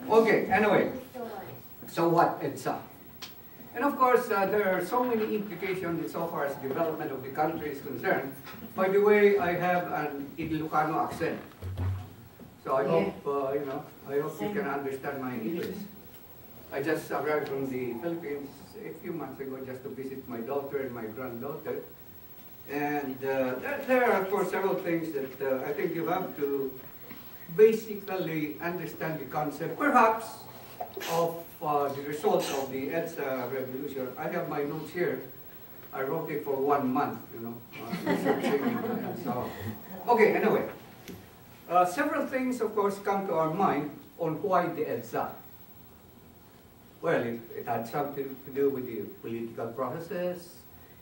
Okay, anyway, so what EDSA? And of course, there are so many implications so far as development of the country is concerned. By the way, I have an Ilocano accent. So I hope, I hope you can understand my English. I just arrived from the Philippines a few months ago just to visit my daughter and my granddaughter. And there are, of course, several things that I think you have to basically understand the concept, perhaps, of the result of the EDSA revolution. I have my notes here. I wrote it for 1 month, researching and so on. Okay, anyway. Several things, of course, come to our mind on why the EDSA. Well, it had something to do with the political processes.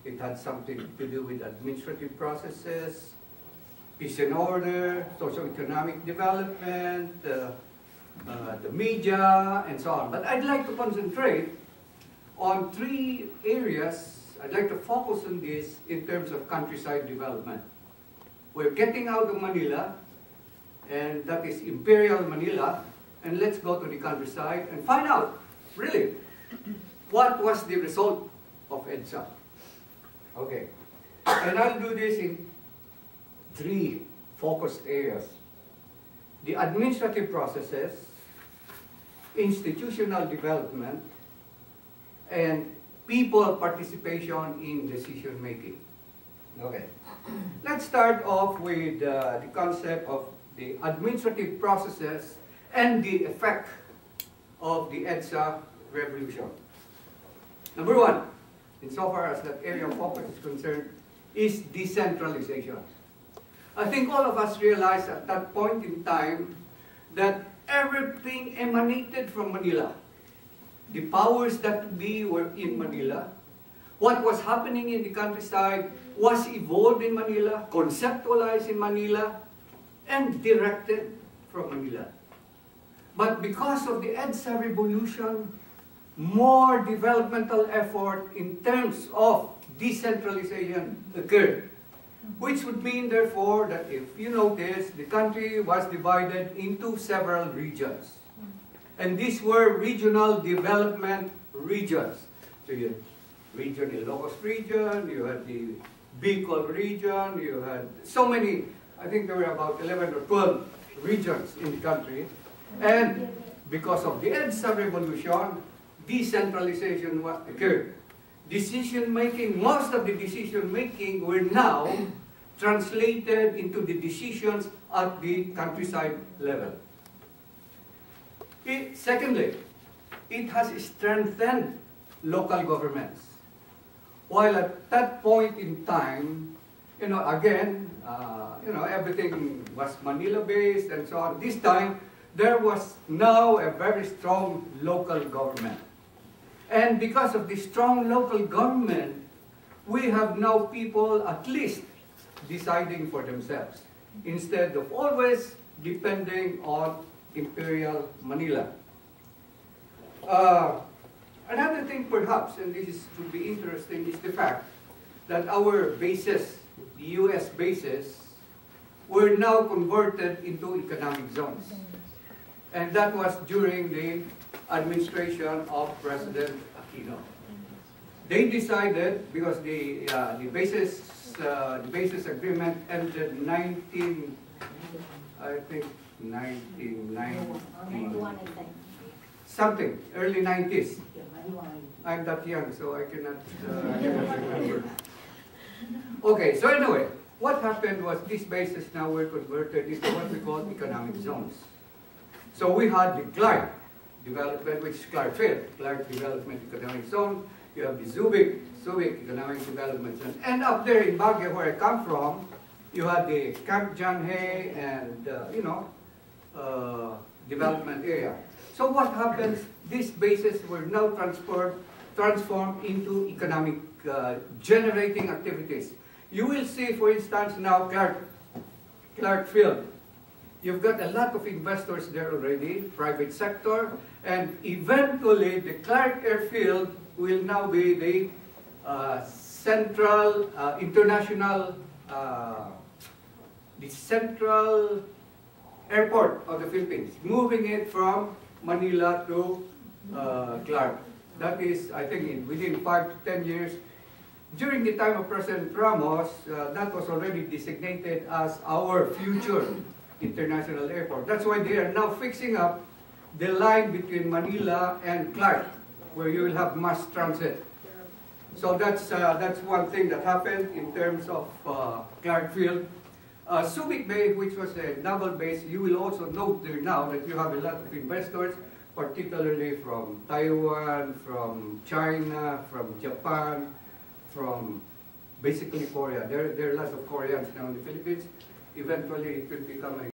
It had something to do with administrative processes, peace and order, socio-economic development, the media, and so on. But I'd like to concentrate on 3 areas. I'd like to focus on this in terms of countryside development. We're getting out of Manila, and that is Imperial Manila, and let's go to the countryside and find out, really, what was the result of EDSA. Okay, and I'll do this in 3 focused areas: the administrative processes, institutional development, and people participation in decision making. Okay, let's start off with the concept of the administrative processes and the effect of the EDSA revolution. Number 1, insofar as that area of focus is concerned, is decentralization. I think all of us realized at that point in time that everything emanated from Manila. The powers that be were in Manila. What was happening in the countryside was evolved in Manila, conceptualized in Manila, and directed from Manila. But because of the EDSA revolution, more developmental effort in terms of decentralization occurred, which would mean, therefore, that if you notice, the country was divided into several regions. And these were regional development regions. So you had region Ilocos region, you had the Bicol region, you had so many, I think there were about 11 or 12 regions in the country. And because of the EDSA revolution, decentralization occurred. Decision-making, most of the decision-making were now translated into the decisions at the countryside level. Secondly, it has strengthened local governments. While at that point in time, again, everything was Manila-based and so on. This time, there was now a very strong local government. And because of the strong local government, we have now people at least deciding for themselves, instead of always depending on Imperial Manila. Another thing perhaps, and this would be interesting, is the fact that our bases, the US bases, were now converted into economic zones. And that was during the administration of President Aquino. They decided, because the basis agreement ended 1990, something, early 90s. I'm that young, so I cannot remember. Okay, so anyway, what happened was these bases now were converted into what we call economic zones. So we had the Clark development, which is Clark Field, Clark Development Economic Zone. You have the Subic Economic Development Zone. And up there in Baguio, where I come from, you had the Camp John Hay and, development area. So what happens, these bases were now transformed into economic generating activities. You will see, for instance, now Clark Field. You've got a lot of investors there already, private sector, and eventually the Clark Airfield will now be the central the central airport of the Philippines, moving it from Manila to Clark. That is, I think, within 5 to 10 years. During the time of President Ramos, that was already designated as our future international airport. That's why they are now fixing up the line between Manila and Clark, where you will have mass transit. So that's one thing that happened in terms of Clark Field. Subic Bay, which was a naval base, you will also note there now that you have a lot of investors, particularly from Taiwan, from China, from Japan, from basically Korea. There are lots of Koreans now in the Philippines. Eventually it will become an